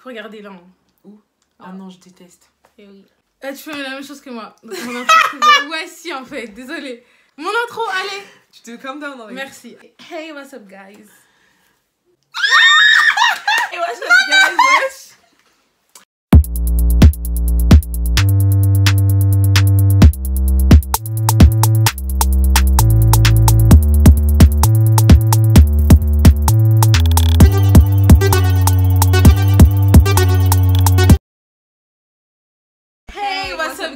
Faut regarder là. Hein. Où? Ah non, je déteste. Et oui. Tu fais la même chose que moi. Donc, mon intro, ouais, si, en fait. Désolée. Mon intro, allez. Tu te calm down avec. Merci. Hey, what's up, guys? Hey, what's up, guys? Wesh.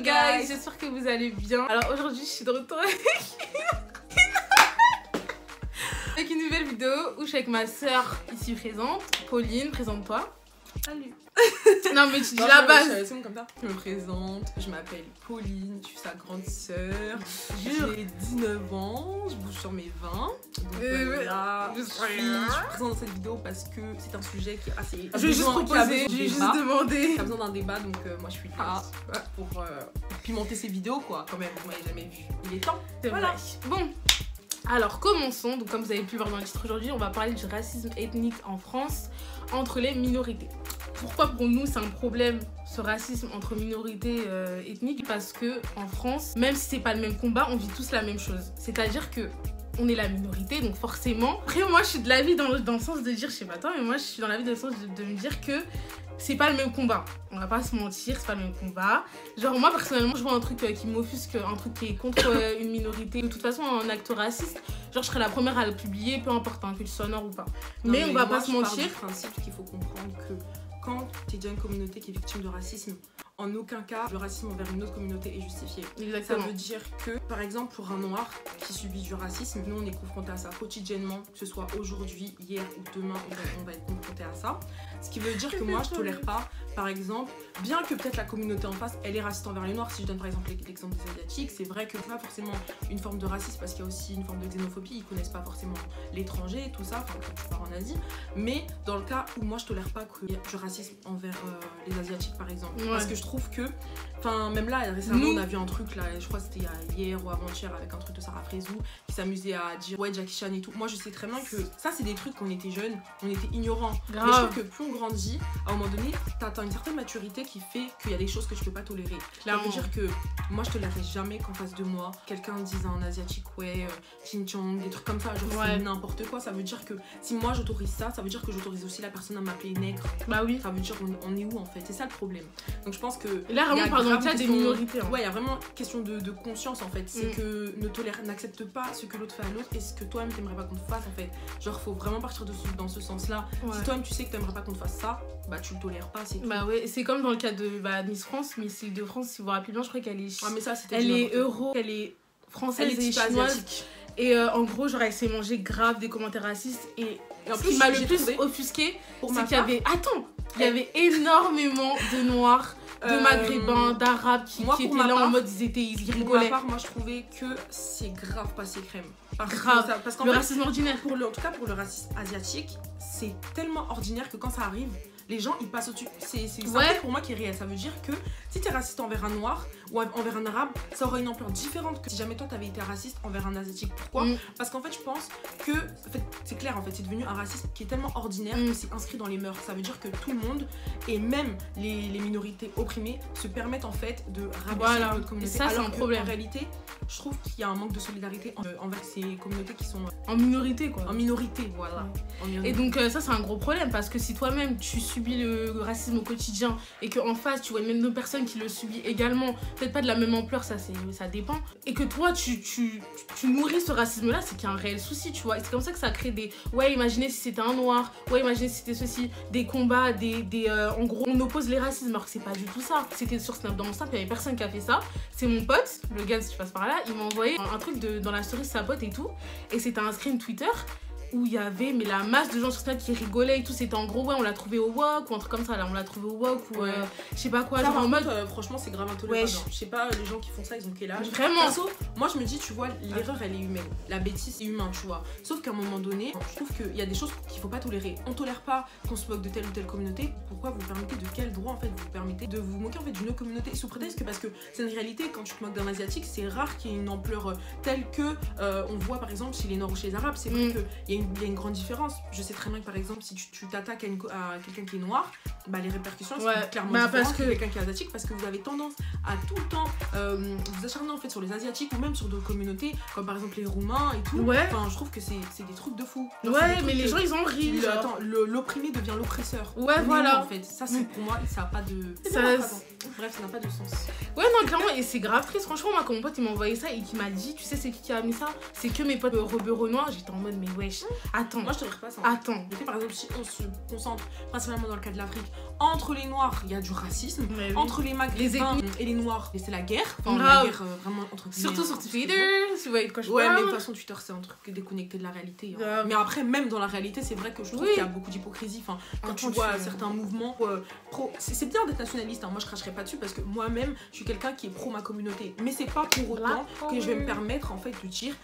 Guys, j'espère que vous allez bien. Alors aujourd'hui je suis de retour avec une nouvelle vidéo où je suis avec ma soeur ici présente, Pauline, présente-toi. Salut. Non mais tu dis la base. C'est comme ça. Je me présente, je m'appelle Pauline, je suis sa grande soeur. J'ai 19 ans, je bouge sur mes 20. Donc là, je suis présente dans cette vidéo parce que c'est un sujet qui est assez... Je vais juste proposer, je vais juste demander. T'as besoin d'un débat donc moi je suis là pour pimenter ces vidéos quoi. Quand même, vous m'avez jamais vu. Il est temps. Voilà. Bon. Alors commençons, donc comme vous avez pu voir dans le titre aujourd'hui, on va parler du racisme ethnique en France entre les minorités. Pourquoi pour nous c'est un problème ce racisme entre minorités ethniques? Parce que en France, même si c'est pas le même combat, on vit tous la même chose. C'est-à-dire que on est la minorité, donc forcément... Après moi je suis de l'avis dans le sens de dire, je sais pas toi, mais moi je suis dans l'avis dans le sens de me dire que c'est pas le même combat. On va pas se mentir, c'est pas le même combat. Genre moi personnellement je vois un truc qui m'offusque, un truc qui est contre une minorité. De toute façon un acte raciste, genre je serais la première à le publier, peu importe hein, que tu sois noir ou pas. Non, mais on va pas se mentir. Je pars du principe qu'il faut comprendre que quand tu es déjà une communauté qui est victime de racisme, en aucun cas, le racisme envers une autre communauté est justifié. Exactement. Ça veut dire que, par exemple, pour un noir qui subit du racisme, nous on est confronté à ça quotidiennement, que ce soit aujourd'hui, hier ou demain, on va être confronté à ça. Ce qui veut dire que moi, je tolère pas, par exemple, bien que peut-être la communauté en face, elle est raciste envers les noirs. Si je donne par exemple l'exemple des Asiatiques, c'est vrai que c'est pas forcément une forme de racisme parce qu'il y a aussi une forme de xénophobie. Ils connaissent pas forcément l'étranger et tout ça, enfin quand tu pars en Asie. Mais dans le cas où moi, je tolère pas qu'il y ait du racisme envers les Asiatiques, par exemple. Ouais. Parce que je trouve que, enfin même là récemment on a vu un truc là, je crois que c'était hier ou avant-hier avec un truc de Sarah Frézou qui s'amusait à dire ouais Jackie Chan et tout. Moi je sais très bien que ça c'est des trucs qu'on était jeunes, on était ignorants. Grave. Mais je trouve que plus on grandit, à un moment donné t'atteins une certaine maturité qui fait qu'il y a des choses que je peux pas tolérer. Là on veut dire que moi je tolérerai jamais qu'en face de moi quelqu'un dise à un asiatique ouais Ching-chong, des trucs comme ça, genre c'est n'importe quoi. Ça veut dire que si moi j'autorise ça, ça veut dire que j'autorise aussi la personne à m'appeler nègre. Bah oui. Ça veut dire on est où en fait, c'est ça le problème. Donc je pense que là vraiment par exemple des minorités hein. Ouais, il y a vraiment question de conscience en fait. C'est que n'accepte pas ce que l'autre fait à l'autre et ce que toi-même t'aimerais pas qu'on te fasse en fait. Genre faut vraiment partir dans ce sens là. Si toi-même tu sais que t'aimerais pas qu'on te fasse ça, bah tu le tolères pas, c'est tout. Bah ouais, c'est comme dans le cas de Miss France, Miss Île-de-France, si vous vous rappelez bien, je crois qu'elle est mais ça, elle est euro, elle est française et chinoise. Et en gros genre elle s'est mangée grave des commentaires racistes et en plus, ce qui m'a le plus offusqué, c'est qu'il y avait il y avait énormément de noirs, de maghrébins, d'arabes qui étaient là en mode ils rigolaient. Pour ma part, moi je trouvais que c'est grave passé crème. Grave, parce qu'en fait, racisme ordinaire. En tout cas pour le racisme asiatique, c'est tellement ordinaire que quand ça arrive, les gens ils passent au-dessus. C'est ça pour moi qui est réel. Ça veut dire que si t'es raciste envers un noir ou envers un arabe, ça aura une ampleur différente que si jamais toi t'avais été raciste envers un asiatique. Pourquoi? Parce qu'en fait je pense que c'est clair, en fait c'est devenu un racisme qui est tellement ordinaire que c'est inscrit dans les mœurs. Ça veut dire que tout le monde et même les minorités opprimées se permettent en fait de rabaisser notre communauté. Et ça c'est un problème. En réalité je trouve qu'il y a un manque de solidarité envers ces communautés qui sont en minorité quoi. En minorité, voilà. Et donc ça c'est un gros problème parce que si toi-même tu subis le racisme au quotidien et qu'en face tu vois même une personne qui le subit également, peut-être pas de la même ampleur, ça dépend, et que toi tu nourris ce racisme là, c'est qu'il y a un réel souci, tu vois. Et c'est comme ça que ça crée des imaginez si c'était un noir, imaginez si c'était ceci, des combats, en gros on oppose les racismes alors que c'est pas du tout ça. C'était sur Snap, dans mon Snap, il y avait personne qui a fait ça, c'est mon pote, le gars si tu passes par là, il m'a envoyé un truc dans la story de sa pote et tout, et c'était un screen Twitter où il y avait la masse de gens sur Snap qui rigolaient et tout. C'était en gros on l'a trouvé au wok ou un truc comme ça là, on l'a trouvé au wok ou je sais pas quoi, ça, genre en mode franchement c'est grave intolérable. Je sais pas, les gens qui font ça ils ont quel âge vraiment. Perso, moi je me dis tu vois l'erreur elle est humaine, la bêtise c'est humain tu vois, sauf qu'à un moment donné je trouve qu'il y a des choses qu'il faut pas tolérer. On tolère pas qu'on se moque de telle ou telle communauté. Pourquoi vous permettez, de quel droit en fait vous permettez de vous moquer en fait d'une autre communauté sous prétexte que parce que c'est une réalité, quand tu te moques d'un asiatique c'est rare qu'il y ait une ampleur telle que on voit par exemple chez les noirs ou chez les arabes. C'est vrai qu'il y a une grande différence. Je sais très bien que par exemple si tu t'attaques à quelqu'un qui est noir, bah, les répercussions sont Ouais, clairement bah, différentes parce que- que quelqu'un qui est asiatique, parce que vous avez tendance à tout le temps vous acharner en fait sur les asiatiques ou même sur d'autres communautés, comme par exemple les roumains et tout. Ouais. Enfin, je trouve que c'est des trucs de fou. Genre, c'est Ouais, des trucs mais les que- gens, ils en rient, genre. Attends, l'opprimé devient l'oppresseur. Ouais, Oui, voilà. non, en fait, ça c'est pour moi, ça n'a pas de. Ça- Bref, ça n'a pas de sens. Ouais, non, clairement, et c'est grave triste. Franchement, moi, quand mon pote il m'a envoyé ça et qu'il m'a dit, tu sais, c'est qui a mis ça? C'est que mes potes rebeux renois. J'étais en mode, mais wesh, attends, Moi, je te pas ça. attends. Mais tu sais, par exemple, si on se concentre principalement dans le cas de l'Afrique, entre les Noirs, il y a du racisme. Mais oui. Entre les Maghrébins ethnies. et les Noirs, et c'est la guerre. Enfin, Grave. la guerre vraiment entre guillemets, Surtout hein, sur parce que Twitter, si vous voyez de quoi je Ouais, mais parle. de toute façon, Twitter, c'est un truc déconnecté de la réalité. Hein. Grave. Mais après, même dans la réalité, c'est vrai que je trouve Oui. qu'il y a beaucoup d'hypocrisie. Enfin, quand tu vois certains mouvements pro. C'est bien d'être nationaliste, hein. Moi, je cracherai pas dessus parce que moi-même, je suis quelqu'un qui est pro ma communauté. Mais c'est pas pour autant que je vais me permettre en fait de dire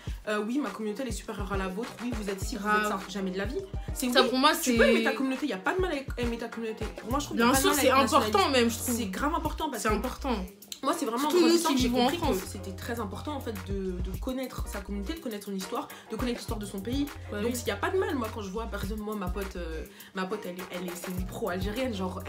oui, ma communauté elle est supérieure à la vôtre, oui, vous êtes ci, vous êtes ça. Jamais de la vie. C'est Ça, oui, pour moi, tu peux aimer ta c'est. communauté, il y a pas de mal à aimer ta communauté. Pour moi, je trouve qu'il y a Bien pas de sûr, mal à c'est être important nationaliste. même, je trouve. C'est grave important parce C'est que important. moi, c'est vraiment en Surtout nous grandissant qui que j'ai vivons en compris que France. c'était très important en fait de connaître sa communauté, de connaître son histoire, de connaître l'histoire de son pays. Ouais, Donc oui. il n'y a pas de mal, moi quand je vois par exemple moi ma pote c'est une pro algérienne, genre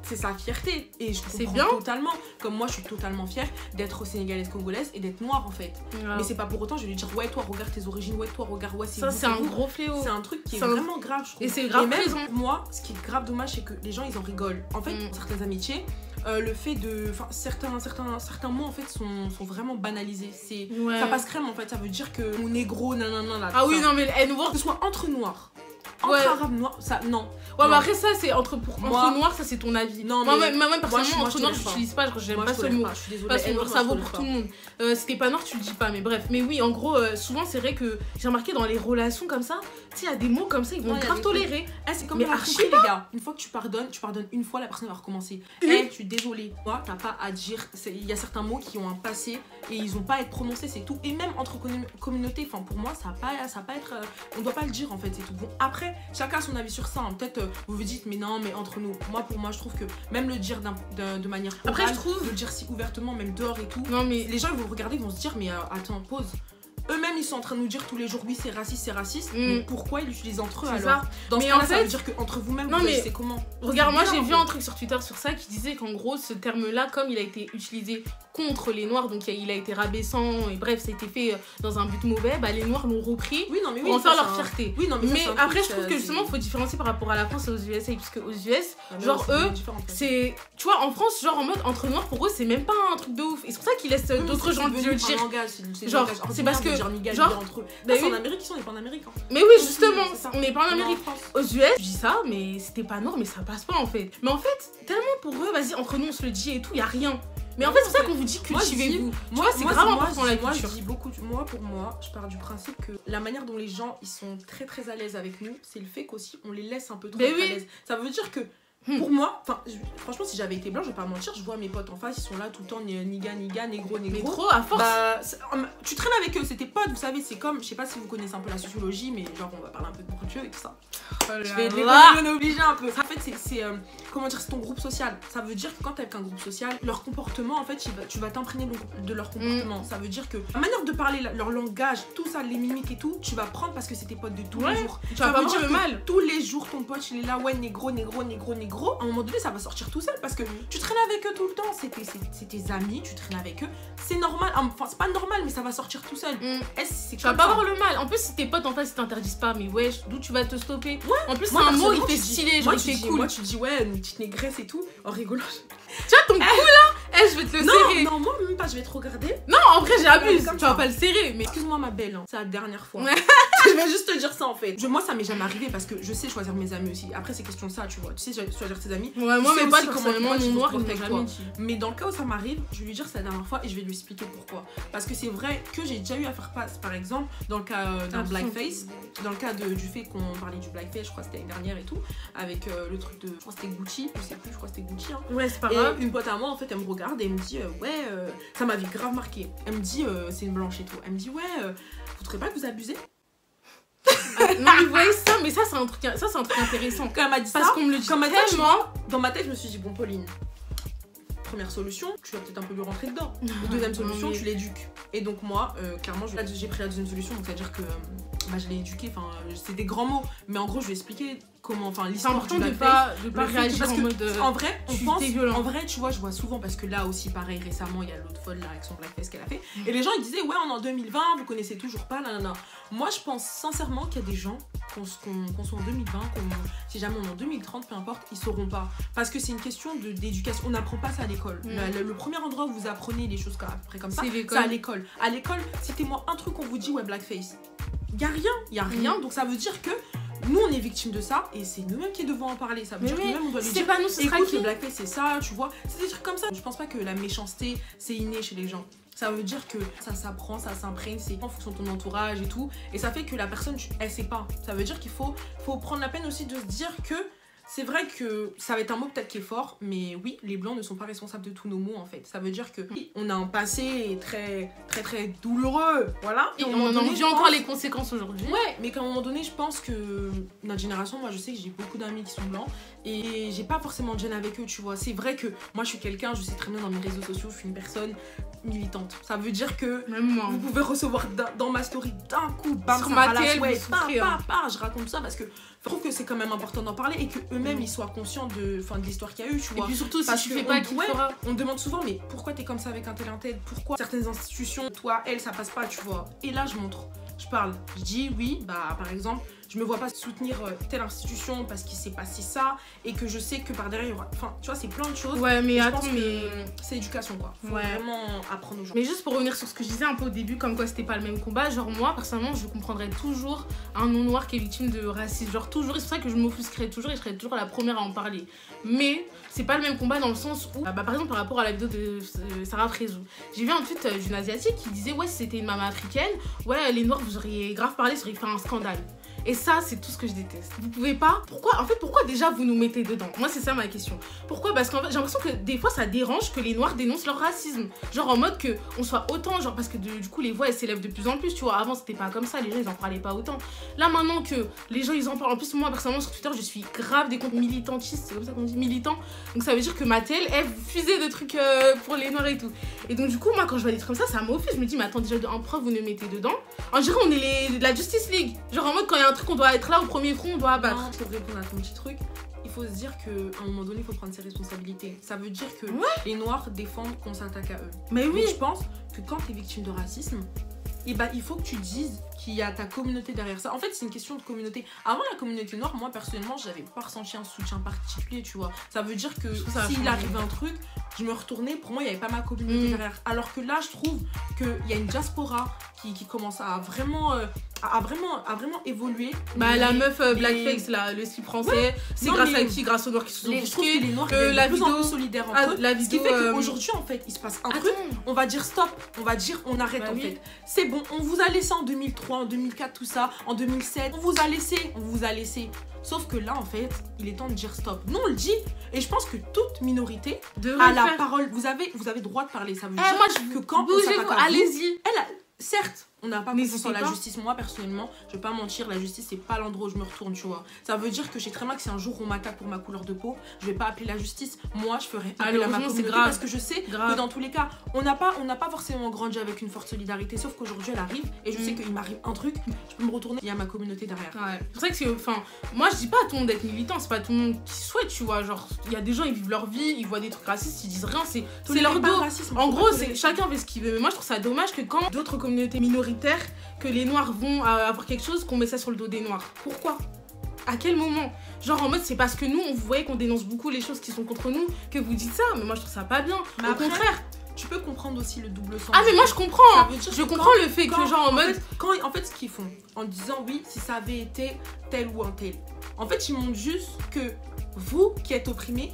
c'est sa fierté et je C'est comprends bien. totalement. Comme moi je suis totalement fière d'être sénégalaise congolaise et d'être noire en fait. Grave. Mais c'est pas pour autant je vais lui dire ouais toi regarde tes origines, ouais toi regarde ouais Ça, vous, c'est un vous. gros fléau. C'est un truc qui est C'est un- vraiment grave je trouve. Et c'est grave même, présent. moi ce qui est grave dommage c'est que les gens ils en rigolent. En fait certaines amitiés le fait de. Enfin, certains mots en fait sont vraiment banalisés. C'est. Ouais. Ça passe crème en fait, ça veut dire que mon négro, nanana là. Ah tout oui, ça. non, mais le N-word. Que ce soit entre noirs, entre Ouais. arabes noirs, ça. Non. Ouais, mais Non. après, ça, c'est entre Moi- noirs, ça, c'est ton avis. Non, moi, mais- moi, moi, personnellement, je entre noirs, tolère pas. j'utilise pas, j'aime Moi, pas je ce tolère mot. pas, je suis désolée. Pas ce mot, N-word, ça moi, je vaut tolère pour pas. tout le monde. Si t'es pas noir, tu le dis pas, mais bref. Mais oui, en gros, souvent, c'est vrai que j'ai remarqué dans les relations comme ça, tu sais, il y a des mots comme ça, ils vont Ouais, y a grave des tolérer. Eh, c'est comme Mais dans la archi couple, les gars. Une fois que tu pardonnes une fois, la personne va recommencer. Oui. Je suis désolée. Moi, t'as pas à dire. Il y a certains mots qui ont un passé et ils ont pas à être prononcés, c'est tout. Et même entre communautés, enfin, pour moi, ça va pas être. On doit pas le dire en fait, c'est tout. Bon, après, chacun a son avis sur ça. Hein. Peut-être vous vous dites, mais non, mais entre nous. Moi, pour moi, je trouve que même le dire de manière orale, Après, je trouve- de le dire si ouvertement, même dehors et tout. Non, mais. Les gens ils vont regarder, ils vont se dire, mais attends, pause. Eux-mêmes, ils sont en train de nous dire tous les jours, oui, c'est raciste, c'est raciste. Mais pourquoi ils l'utilisent entre eux C'est alors ça. Dans Mais ce cas-là, en ça fait- veut dire qu'entre vous-même, Non, vous mais- agissez comment Regarde, moi C'est j'ai bien, vu en fait. un truc sur Twitter sur ça qui disait qu'en gros ce terme-là, comme il a été utilisé contre les noirs, donc il a été rabaissant et bref, ça a été fait dans un but mauvais, bah les noirs l'ont repris Oui, non, mais oui, pour en ça, faire leur c'est un- fierté. Oui, non, mais, ça, Mais c'est un après, truc, je trouve que c'est- justement, il faut différencier par rapport à la France et aux USA, puisque aux US, Ah, mais genre c'est eux, différent, en fait. c'est. Tu vois, en France, genre en mode entre noirs, pour eux, c'est même pas un truc de ouf. Et c'est pour ça qu'ils laissent Oui, mais d'autres c'est gens le devenu dire. un langage, c'est Genre, langage c'est parce ordinaire que- de dire niga, genre, dire entre eux. bah Ça, c'est oui. en Amérique, ils sont, on n'est pas en Amérique. Hein. Mais oui, justement, c'est ça. on n'est pas en On est Amérique. France. Aux US, je dis ça, mais c'était pas noir, mais ça passe pas en fait. Mais en fait, tellement pour eux, vas-y, entre nous, on se le dit et tout, y a rien. Mais en fait, c'est ça qu'on vous dit, Moi, je dis- cultivez-vous. Moi, vois, c'est grave important, la moi, je culture. dis beaucoup. Moi, pour moi, je pars du principe que la manière dont les gens ils sont très très à l'aise avec nous, c'est le fait qu'aussi on les laisse un peu trop Mais être oui. à l'aise. Ça veut dire que pour moi, enfin, franchement, si j'avais été blanc, je vais pas mentir, je vois mes potes en face, ils sont là tout le temps niga, négro, Mais négro. trop, à force. Bah, tu traînes avec eux, c'est tes potes, vous savez, c'est comme, je sais pas si vous connaissez un peu la sociologie, mais genre on va parler un peu de Bourdieu et tout ça. Je vais les obliger un peu. En fait, c'est comment dire, c'est ton groupe social. Ça veut dire que quand t'es avec un groupe social, leur comportement, en fait, tu vas t'imprégner de leur comportement. Ça veut dire que la manière de parler, leur langage, tout ça, les mimiques et tout, tu vas prendre parce que c'est tes potes de tous les jours. Tu Ça vas pas veut voir dire le que mal. tous les jours, ton pote, il est là, ouais, négro. À un moment donné, ça va sortir tout seul parce que tu traînes avec eux tout le temps. C'est tes amis, tu traînes avec eux. C'est normal. Enfin, c'est pas normal, mais ça va sortir tout seul. C'est Tu vas comme pas ça. voir le mal. En plus, si tes potes en face ils t'interdisent pas, mais wesh, d'où tu vas te stopper? En plus, c'est Moi, un mot, il personnellement, fait tu dis- stylé, genre moi, il tu fait dis- cool. Moi, tu dis, ouais, une petite négresse et tout, en rigolant. Tu vois ton cou là? Eh, je vais te le serrer. Non, moi, même pas, je vais te regarder. Non, en vrai, j'ai abusé. Comme Tu vas ça. pas le serrer, mais. Excuse-moi, ma belle, hein, c'est la dernière fois. Ouais. Je vais juste te dire ça en fait. Moi, ça m'est jamais arrivé parce que je sais choisir mes amis aussi. Après, c'est question de ça, tu vois. Tu sais choisir tes amis. Ouais, moi, Tu sais mes potes, aussi comment personnellement, tu mon te noir, ils comportes m'ont avec jamais toi. dit. Mais dans le cas où ça m'arrive, je vais lui dire c'est la dernière fois et je vais lui expliquer pourquoi. Parce que c'est vrai que j'ai déjà eu à faire face, par exemple, dans le cas d'un blackface, dans le cas du fait qu'on parlait du blackface, je crois que c'était l'année dernière et tout, avec le truc de. Je crois que c'était Gucci, je sais plus, je crois que c'était Gucci. Hein. Ouais, c'est pas Et grave. une pote à moi, en fait, elle me regarde et elle me dit ouais, ça m'avait grave marqué. Elle me dit c'est une blanche et tout. Elle me dit ouais, vous trouvez pas que vous abusez? Non, mais vous voyez ça, mais ça, c'est un truc intéressant. Quand elle m'a dit Parce ça, qu'on me le dit quand elle m'a dit ça, tellement. dans ma tête, je me suis dit bon, Pauline. Première solution, tu vas peut-être un peu lui rentrer dedans. Deuxième solution, mais- tu l'éduques. Et donc moi, clairement, j'ai pris la deuxième solution, donc c'est-à-dire que bah, je l'ai éduqué, enfin, c'est des grands mots, mais en gros, je lui ai expliqué comment, enfin, C'est l'histoire important du de blackface. pas réagir Parce en que, mode. en vrai, on pense, violent. en vrai, tu vois, je vois souvent, parce que là aussi, pareil, récemment, il y a l'autre folle là avec son blackface qu'elle a fait, et les gens ils disaient, ouais, on est en 2020, vous connaissez toujours pas, nanana. Moi, je pense sincèrement qu'il y a des gens, qu'on soit en 2020, si jamais on est en 2030, peu importe, ils sauront pas. Parce que c'est une question d'éducation. On n'apprend pas ça à l'école. Le premier endroit où vous apprenez les choses après comme ça, c'est à l'école. À l'école, citez-moi un truc qu'on vous dit, ouais, blackface. Il y a rien. Donc ça veut dire que nous, on est victimes de ça et c'est nous-mêmes qui devons en parler. Ça veut dire que nous-mêmes, on doit lui dire, pas nous, ce sera écoute, qui le blackface, c'est ça, tu vois. C'est des trucs comme ça. Je pense pas que la méchanceté, c'est inné chez les gens. Ça veut dire que ça s'apprend, ça s'imprègne, c'est en fonction de ton entourage et tout. Et ça fait que la personne, elle sait pas. Ça veut dire qu'il faut prendre la peine aussi de se dire que c'est vrai que ça va être un mot peut-être qui est fort, mais oui, les blancs ne sont pas responsables de tous nos maux en fait. Ça veut dire que oui, on a un passé très très très douloureux, voilà. Et on en vit encore les conséquences aujourd'hui. Ouais, mais qu'à un moment donné, je pense que notre génération, moi je sais que j'ai beaucoup d'amis qui sont blancs et j'ai pas forcément de gêne avec eux, tu vois. C'est vrai que moi je suis quelqu'un, je sais très bien dans mes réseaux sociaux, je suis une personne militante. Ça veut dire que même moi, vous pouvez recevoir dans ma story d'un coup, bam, sur ma télé, ouais, je raconte ça parce que je trouve que c'est quand même important d'en parler et qu'eux-mêmes ils soient conscients de l'histoire qu'il y a eu, tu vois. Et puis surtout, parce si tu fais pas, qui fera. On demande souvent, mais pourquoi t'es comme ça avec un tel? Pourquoi certaines institutions, toi, elle, ça passe pas, tu vois. Et là, je montre, je parle, je dis oui, bah par exemple, je me vois pas soutenir telle institution parce qu'il s'est passé ça et que je sais que par derrière il y aura. Enfin, tu vois, c'est plein de choses. Ouais, mais attends, c'est éducation quoi. Faut vraiment apprendre aux gens. Mais juste pour revenir sur ce que je disais un peu au début, comme quoi c'était pas le même combat, genre moi personnellement, je comprendrais toujours un non-noir qui est victime de racisme. Genre toujours, et c'est pour ça que je m'offusquerais toujours et je serais toujours la première à en parler. Mais c'est pas le même combat dans le sens où, bah, par exemple, par rapport à la vidéo de Sarah Frézou, j'ai vu un tweet d'une asiatique qui disait ouais, si c'était une maman africaine, ouais, les noirs vous auriez grave parlé, ça aurait fait un scandale. Et ça, c'est tout ce que je déteste. Vous pouvez pas. Pourquoi déjà vous nous mettez dedans? Moi, c'est ça ma question. Pourquoi? Parce qu'en fait, j'ai l'impression que des fois, ça dérange que les noirs dénoncent leur racisme. Genre en mode que on soit autant, genre parce que du coup, les voix elles s'élèvent de plus en plus. Tu vois, avant c'était pas comme ça, les gens ils en parlaient pas autant. Là maintenant que les gens ils en parlent, en plus moi personnellement sur Twitter, je suis grave des comptes militantistes, c'est comme ça qu'on dit, militants. Donc ça veut dire que ma télé, elle fusait de trucs pour les noirs et tout. Et donc du coup, moi quand je vois des trucs comme ça m'offusque. Je me dis, mais attends, déjà un prof, vous nous mettez dedans. On dirait on est la Justice League. Genre en mode quand il y a un truc, on doit être là au premier front, on doit abattre. Non, pour répondre à ton petit truc, il faut se dire qu'à un moment donné, il faut prendre ses responsabilités. Ça veut dire que les noirs défendent qu'on s'attaque à eux. Mais oui, donc, je pense que quand tu es victime de racisme, et bah, il faut que tu dises qu'il y a ta communauté derrière ça. En fait, c'est une question de communauté. Avant la communauté noire, moi personnellement, j'avais pas ressenti un soutien particulier, tu vois. Ça veut dire que s'il arrive un truc, je me retournais, pour moi, il n'y avait pas ma communauté derrière. Alors que là, je trouve qu'il y a une diaspora qui commence à vraiment évoluer. Bah, la meuf blackface, là, le slip français, c'est grâce à qui? Grâce aux noirs qui se sont offusqués. Les noirs, la vidéo plus solidaire entre eux. La vidéo, ce qui fait qu'aujourd'hui, en fait, il se passe un truc, on va dire stop, on va dire on arrête en fait. C'est bon, on vous a laissé en 2003, en 2004, tout ça, en 2007, on vous a laissé. Sauf que là, en fait, il est temps de dire stop. Nous, on le dit, et je pense que toute minorité a la parole. Vous avez droit de parler. Ça veut dire que quand on s'attaque à vous, allez-y. Certes, on n'a pas confiance en la justice. Moi, personnellement, je vais pas mentir, la justice, c'est pas l'endroit où je me retourne, tu vois. Ça veut dire que je sais très bien que si un jour on m'attaque pour ma couleur de peau, je vais pas appeler la justice. Moi, je ferai appeler à ma communauté parce que je sais que dans tous les cas, on n'a pas forcément grandi avec une forte solidarité, sauf qu'aujourd'hui, elle arrive et je sais qu'il m'arrive un truc, je peux me retourner, il y a ma communauté derrière. Ouais. C'est vrai que moi, je dis pas à tout le monde d'être militant, c'est pas tout le monde qui souhaite, tu vois. Genre, il y a des gens, ils vivent leur vie, ils voient des trucs racistes, ils disent rien, c'est leur dos. En gros, c'est chacun fait ce qu'il veut. Mais moi, je trouve ça dommage que quand d'autres communautés minoritaires, que les noirs vont avoir quelque chose, qu'on met ça sur le dos des noirs. Pourquoi? À quel moment? Genre en mode c'est parce que nous on vous voyait qu'on dénonce beaucoup les choses qui sont contre nous que vous dites ça, mais moi je trouve ça pas bien. Mais au contraire, tu peux comprendre aussi le double sens. Ah mais moi je comprends, je comprends le fait que genre en mode en fait ce qu'ils font en disant oui si ça avait été tel ou un tel, en fait ils montrent juste que vous qui êtes opprimés,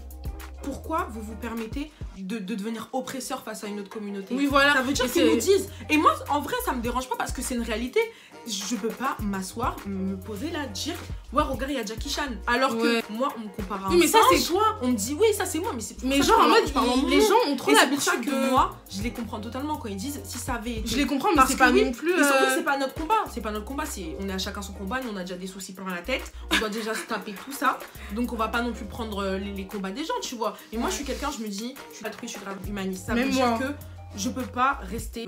pourquoi vous vous permettez de devenir oppresseur face à une autre communauté? Oui, voilà. Ça veut dire qu'ils nous disent. Et moi, en vrai, ça me dérange pas parce que c'est une réalité. Je peux pas m'asseoir, me poser là, dire ouais, regarde, il y a Jackie Chan. Alors que moi, on me compare à un mais ça, singe, c'est toi. On me dit oui, ça c'est moi, mais c'est. Mais genre en mode, les gens ont trop l'habitude que moi, je les comprends totalement quand ils disent si ça avait été. Je les comprends, mais c'est pas non plus. Mais surtout, c'est pas notre combat. C'est pas notre combat. On est à chacun son combat. Nous, on a déjà des soucis plein la tête. On doit déjà se taper tout ça. Donc, on va pas non plus prendre les combats des gens, tu vois. Et moi, je suis quelqu'un, je me dis, je suis altruiste, je suis grave humaniste. Ça veut dire que je peux pas rester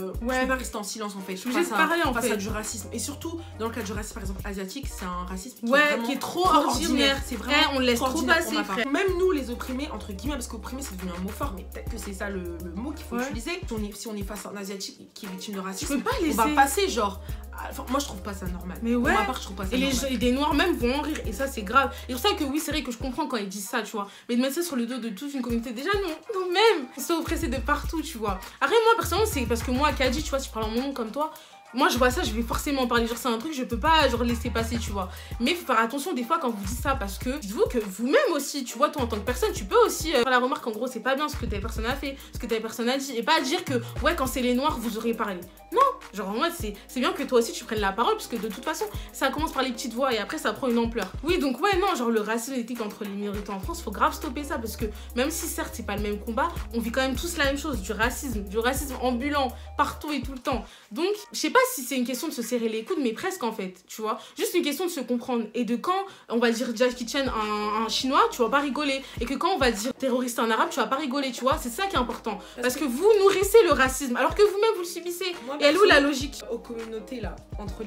en silence en fait. Je suis obligée de parler en fait. Face à du racisme. Et surtout, dans le cas du racisme par exemple asiatique, c'est un racisme qui est trop ordinaire. C'est vraiment on laisse trop passer. Même nous les opprimés, entre guillemets, parce qu'opprimé c'est devenu un mot fort, mais peut-être que c'est ça le mot qu'il faut utiliser. Si on est face à un asiatique qui est victime de racisme, on va passer genre. Enfin, moi je trouve pas ça normal. Mais ouais. Pour ma part, je trouve pas ça normal. Et des noirs même vont en rire. Et ça c'est grave. Et c'est pour ça que oui, c'est vrai que je comprends quand ils disent ça, tu vois. Mais de mettre ça sur le dos de toute une communauté, déjà non même. Ils sont oppressés de partout, tu vois. Après moi personnellement c'est parce que moi Kadi, tu vois, si je parle en mon nom comme toi, moi je vois ça, je vais forcément en parler. Genre c'est un truc, je peux pas genre laisser passer, tu vois. Mais faut faire attention des fois quand vous dites ça, parce que dites-vous que vous-même aussi, tu vois, toi en tant que personne, tu peux aussi faire la remarque en gros c'est pas bien ce que telle personne a fait, ce que telle personne a dit. Et pas dire que ouais quand c'est les noirs vous aurez parlé. Non, genre en mode c'est bien que toi aussi tu prennes la parole, puisque de toute façon ça commence par les petites voix et après ça prend une ampleur. Oui donc ouais non, genre le racisme éthique entre les minorités en France, faut grave stopper ça, parce que même si certes c'est pas le même combat, on vit quand même tous la même chose, du racisme ambulant partout et tout le temps. Donc je sais pas si c'est une question de se serrer les coudes, mais presque en fait, tu vois, juste une question de se comprendre, et de quand on va dire Jackie Chan un chinois, tu vas pas rigoler, et que quand on va dire terroriste en arabe, tu vas pas rigoler, tu vois, c'est ça qui est important, parce que vous nourrissez le racisme alors que vous-même vous le subissez. Et elle où la logique aux communautés là, entre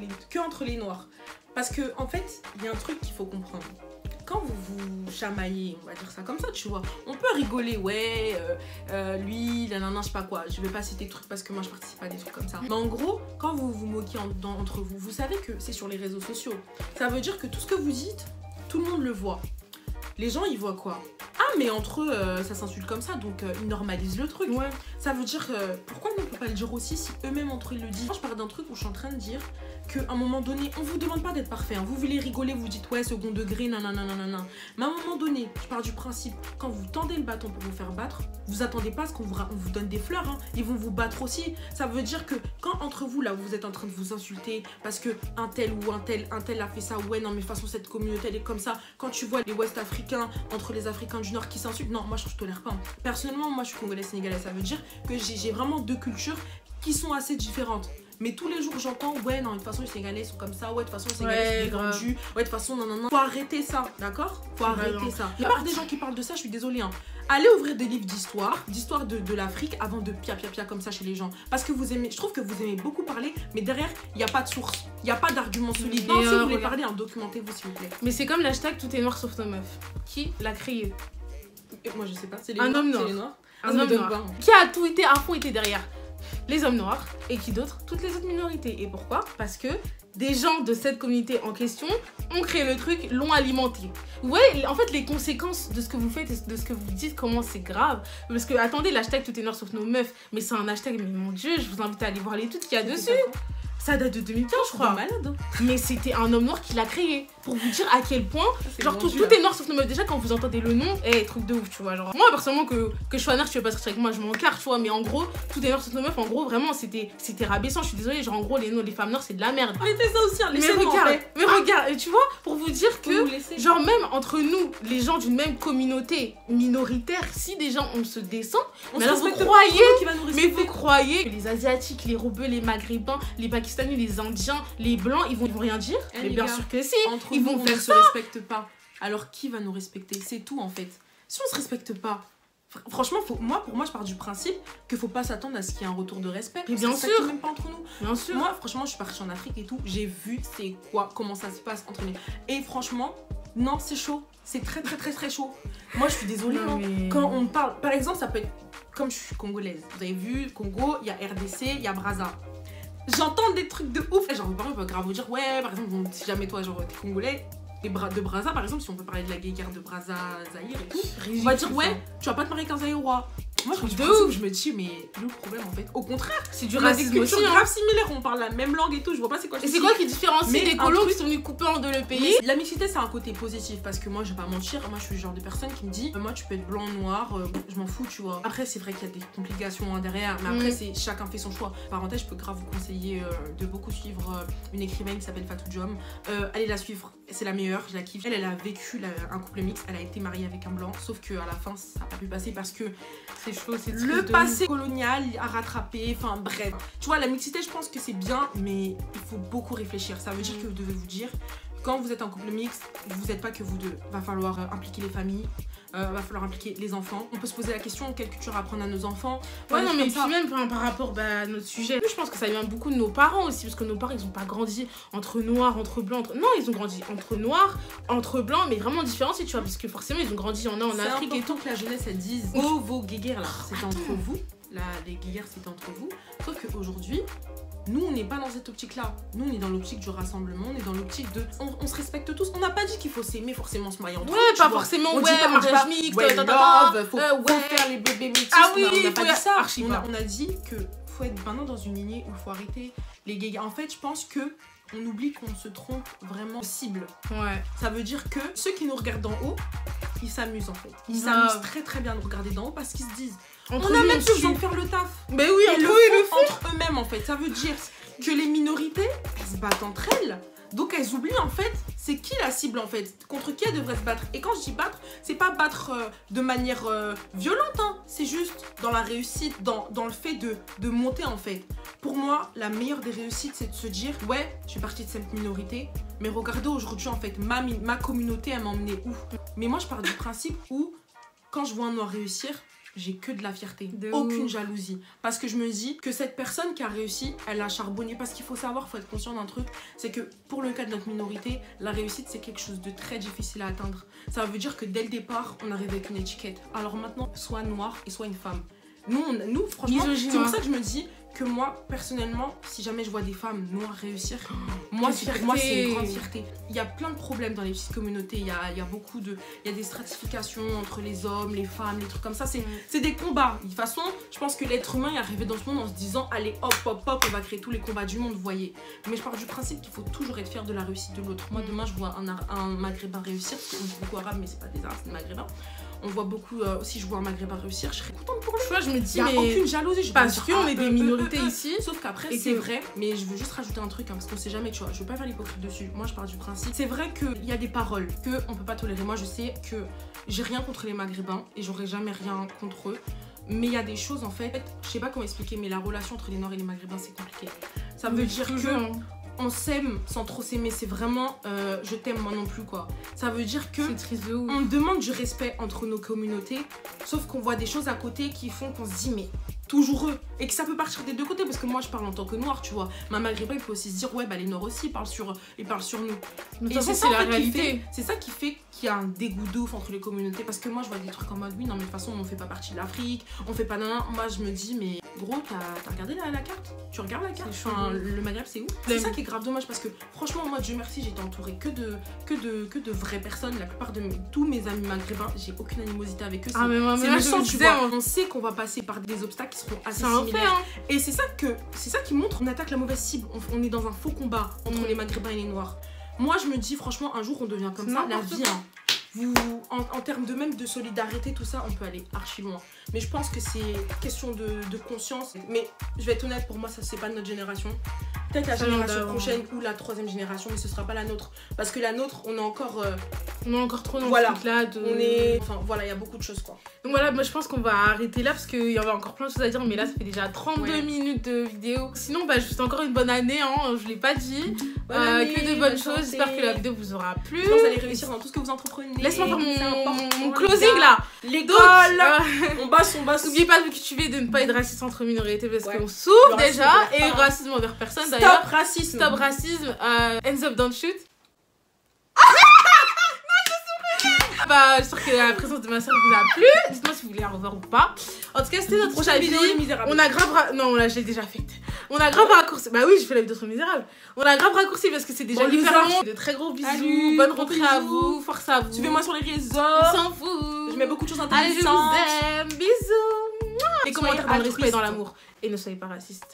les noirs, parce que en fait il y a un truc qu'il faut comprendre. Quand vous vous chamaillez, on va dire ça comme ça, tu vois, on peut rigoler, ouais, lui, nanana, je sais pas quoi, je vais pas citer de trucs parce que moi je participe à des trucs comme ça. Mais en gros, quand vous vous moquez entre vous, vous savez que c'est sur les réseaux sociaux. Ça veut dire que tout ce que vous dites, tout le monde le voit. Les gens, ils voient quoi? Ah, mais entre eux, ça s'insulte comme ça, donc ils normalisent le truc. Ouais. Ça veut dire pourquoi on ne peut pas le dire aussi si eux-mêmes entre eux le disent? Moi, je parle d'un truc où je suis en train de dire qu'à un moment donné, on vous demande pas d'être parfait. Hein. Vous voulez rigoler, vous dites ouais, second degré, nanana. Mais à un moment donné, je pars du principe, quand vous tendez le bâton pour vous faire battre, vous attendez pas à ce qu'on vous donne des fleurs. Hein. Ils vont vous battre aussi. Ça veut dire que quand entre vous, là, vous êtes en train de vous insulter parce que un tel a fait ça, ouais, non, mais de toute façon, cette communauté, elle est comme ça. Quand tu vois les Ouest Africains, entre les Africains du Nord qui s'insultent, non, moi, je tolère pas. Personnellement, moi, je suis congolaise sénégalaise. Ça veut dire que j'ai vraiment deux cultures qui sont assez différentes. Mais tous les jours, j'entends, ouais, non, de toute façon, les Sénégalais sont comme ça, ouais, de toute façon, les Sénégalais sont vendus, ouais, de toute façon, non. Faut arrêter ça, d'accord? Faut arrêter ça. La part des gens qui parlent de ça, je suis désolée, hein. Allez ouvrir des livres d'histoire de l'Afrique avant de pia comme ça chez les gens. Parce que vous aimez, je trouve que vous aimez beaucoup parler, mais derrière, il n'y a pas de source, il n'y a pas d'argument solide. Non, si vous voulez parler, documentez-vous, s'il vous plaît. Mais c'est comme l'hashtag tout est noir sauf nos meufs. Qui l'a créé? Moi, je sais pas, c'est les un homme noir. Un homme noir. Qui a tout été à fond été derrière? Les hommes noirs, et qui d'autre? Toutes les autres minorités. Et pourquoi? Parce que des gens de cette communauté en question ont créé le truc, l'ont alimenté. Ouais, en fait, les conséquences de ce que vous faites et de ce que vous dites, comment c'est grave. Parce que, attendez, l'hashtag tout est noir sauf nos meufs, mais c'est un hashtag, mais mon Dieu, je vous invite à aller voir les tweets qu'il y a dessus. Ça date de 2015, je crois. Malade. Hein. Mais c'était un homme noir qui l'a créé. Pour vous dire à quel point, genre tout est noir sauf nos meufs. Déjà, quand vous entendez le nom, truc de ouf, tu vois. Genre, moi, personnellement, que je sois noire, tu veux pas sortir avec moi, je m'en carre, tu vois. Mais en gros, tout est noir sauf nos meufs, en gros, vraiment, c'était rabaissant. Je suis désolée, genre, en gros, les femmes noires, c'est de la merde. On était ça aussi, hein, mais regarde, et tu vois, pour vous dire que, genre, même entre nous, les gens d'une même communauté minoritaire, si des gens on se descend, mais alors vous croyez que les Asiatiques, les Roubaix, les Maghrébins, les Pakistanais, les Indiens, les Blancs, ils vont rien dire? Mais bien sûr que si, ils vont faire ça. On ne se respecte pas. Alors qui va nous respecter? C'est tout en fait. Si on se respecte pas, franchement, pour moi, je pars du principe qu'il faut pas s'attendre à ce qu'il y ait un retour de respect. Mais bien sûr. Ça même pas entre nous. Bien sûr. Moi, franchement, je suis partie en Afrique et tout. J'ai vu comment ça se passe entre nous. Et franchement, non, c'est chaud. C'est très chaud. Moi, je suis désolée. Mais... Quand on parle, par exemple, ça peut être comme je suis congolaise. Vous avez vu, Congo, il y a RDC, il y a Brazza. J'entends des trucs de ouf. Genre, mes parents peuvent grave vous dire, ouais, par exemple, si jamais toi, genre, t'es congolais, de Brazza, par exemple, si on peut parler de la guerre de Brazza, Zaïre et tout, on va dire, ouais, tu vas pas te marier avec un Zaïrois. Moi, je me dis, mais le problème, en fait, au contraire, c'est du racisme aussi. C'est grave similaire, on parle la même langue et tout, je vois pas c'est quoi. Et c'est quoi qui différencie des colos qui sont venus couper en deux le pays? La mixité, c'est un côté positif, parce que moi, je vais pas mentir, moi, je suis le genre de personne qui me dit, moi, tu peux être blanc, noir, je m'en fous, tu vois. Après, c'est vrai qu'il y a des complications derrière, mais après, c'est chacun fait son choix. Parenthèse, je peux grave vous conseiller de beaucoup suivre une écrivaine qui s'appelle Fatou Diom. Allez la suivre, c'est la meilleure, je la kiffe. Elle a vécu un couple mixte, elle a été mariée avec un blanc, sauf qu'à la fin, ça n'a pas pu passer parce que c'est chaud, c'est le passé colonial à rattraper, enfin bref. Tu vois, la mixité, je pense que c'est bien, mais il faut beaucoup réfléchir. Ça veut dire que vous devez vous dire, quand vous êtes en couple mixte, vous n'êtes pas que vous deux. Va falloir impliquer les familles, va falloir impliquer les enfants. On peut se poser la question, quelle culture apprendre à nos enfants. Ouais, non, mais puis même par rapport à notre sujet, je pense que ça vient beaucoup de nos parents aussi, parce que nos parents, ils ont pas grandi entre noirs, entre blancs, non, ils ont grandi entre noirs, entre blancs, mais vraiment différenciés, tu vois, parce que forcément, ils ont grandi en Afrique et tout. Que la jeunesse, elle dise, oh, vos guéguerres là, c'est entre vous. Là, les guéguerres, c'est entre vous. Sauf qu'aujourd'hui, nous, on n'est pas dans cette optique-là. Nous, on est dans l'optique du rassemblement, on est dans l'optique de... On se respecte tous. On n'a pas dit qu'il faut s'aimer forcément, se marier entre eux. Ouais, pas forcément, mariage mixte, faut faire les bébés métis. Ah oui, on n'a pas dit ça. On a dit que faut être maintenant dans une lignée où il faut arrêter les guéguerres. En fait, je pense que on oublie qu'on se trompe vraiment de cible. Ouais. Ça veut dire que ceux qui nous regardent d'en haut, ils s'amusent en fait. Ils s'amusent très très bien de nous regarder d'en haut parce qu'ils se disent on a même plus besoin de faire le taf. Mais oui, ils le font entre eux-mêmes en fait. Ça veut dire que les minorités, elles se battent entre elles. Donc elles oublient en fait, c'est qui la cible en fait, contre qui elles devraient se battre. Et quand je dis battre, c'est pas battre de manière violente, hein. C'est juste dans la réussite, dans le fait de monter en fait. Pour moi, la meilleure des réussites, c'est de se dire, ouais, je suis partie de cette minorité, mais regardez aujourd'hui en fait, ma communauté, elle m'a emmené où. Mais moi, je pars du principe où, quand je vois un noir réussir, j'ai que de la fierté, aucune jalousie. Parce que je me dis que cette personne qui a réussi, elle a charbonné. Parce qu'il faut savoir, il faut être conscient d'un truc, c'est que pour le cas de notre minorité, la réussite, c'est quelque chose de très difficile à atteindre. Ça veut dire que dès le départ, on arrive avec une étiquette. Alors maintenant, soit noir et soit une femme. Nous franchement, c'est pour ça que je me dis que moi, personnellement, si jamais je vois des femmes noires réussir, moi, c'est une grande fierté. Il y a plein de problèmes dans les petites communautés. Il y a des stratifications entre les hommes, les femmes, les trucs comme ça. C'est des combats. De toute façon, je pense que l'être humain est arrivé dans ce monde en se disant, allez, hop, hop, hop, on va créer tous les combats du monde, vous voyez. Mais je pars du principe qu'il faut toujours être fier de la réussite de l'autre. Moi, demain, je vois un maghrébin réussir, parce qu'on dit beaucoup arabe, mais c'est pas des arabes, c'est des maghrébins. On voit beaucoup, si je vois un maghrébin réussir, je serais contente pour lui. Tu vois, je me dis, il n'y a aucune jalousie. Parce qu'on est des minorités ici. Sauf qu'après, c'est vrai, mais je veux juste rajouter un truc, hein, parce qu'on sait jamais, tu vois, je veux pas faire l'hypocrite dessus. Moi, je pars du principe. C'est vrai qu'il y a des paroles qu'on peut pas tolérer. Moi, je sais que j'ai rien contre les maghrébins et j'aurai jamais rien contre eux. Mais il y a des choses, en fait, je sais pas comment expliquer, mais la relation entre les noirs et les maghrébins, c'est compliqué. Ça veut dire que on s'aime sans trop s'aimer, c'est vraiment je t'aime moi non plus quoi. Ça veut dire que on demande du respect entre nos communautés, sauf qu'on voit des choses à côté qui font qu'on se dit mais toujours eux, et que ça peut partir des deux côtés, parce que moi je parle en tant que noire, tu vois, ma maghrébin il peut aussi se dire ouais bah les noirs aussi ils parlent sur nous. Mais et c'est la réalité. C'est ça qui fait qu'il y a un dégoût de ouf entre les communautés, parce que moi je vois des trucs en mode oui non mais de toute façon on fait pas partie de l'Afrique, on fait pas nan. Moi je me dis mais gros t'as regardé la carte, tu regardes la carte, enfin, le Maghreb c'est où? C'est ça qui est grave dommage, parce que franchement moi Dieu merci j'étais entourée que de vraies personnes. La plupart de tous mes amis maghrébins, j'ai aucune animosité avec eux. Ah mais moi, c'est le sens, tu vois. On sait qu'on va passer par des obstacles qui seront assez similaires. Et c'est ça qui montre qu'on attaque la mauvaise cible. On est dans un faux combat entre les maghrébins et les noirs. Moi je me dis franchement un jour on devient comme ça, la vie en termes de solidarité, tout ça, on peut aller archi loin. Mais je pense que c'est question de conscience. Mais je vais être honnête, pour moi, ça c'est pas de notre génération. Peut-être la génération prochaine ou la 3e génération, mais ce sera pas la nôtre. Parce que la nôtre, on est encore trop dans ce truc-là. Enfin voilà, il y a beaucoup de choses quoi. Donc voilà, moi je pense qu'on va arrêter là parce qu'il y avait encore plein de choses à dire, mais là ça fait déjà 32 minutes de vidéo. Sinon, bah juste encore une bonne année, hein, je l'ai pas dit. Que de bonnes choses. J'espère que la vidéo vous aura plu. Vous allez réussir dans tout ce que vous entreprenez. Laisse-moi faire mon closing là. L'école. On basse. N'oubliez pas de vous cultiver, de ne pas être raciste entre minorités parce qu'on souffre déjà. Et racisme envers personne d'ailleurs. Stop racisme. Hands up, don't shoot. Bah, j'espère que la présence de ma soeur vous a plu. Dites-moi si vous voulez la revoir ou pas. En tout cas, c'était notre prochaine vidéo. On a grave. Non, là, je l'ai déjà faite. On a grave raccourci. Bah oui, je fais la vidéo sur Misérable. On a grave raccourci parce que c'est déjà hyper long. De très gros bisous. Allez, bonne rentrée à vous. Force à vous. Suivez-moi sur les réseaux. On s'en fout. Je mets beaucoup de choses intéressantes. Allez, je vous aime. Bisous. Les commentaires dans le respect et dans l'amour. Et ne soyez pas racistes.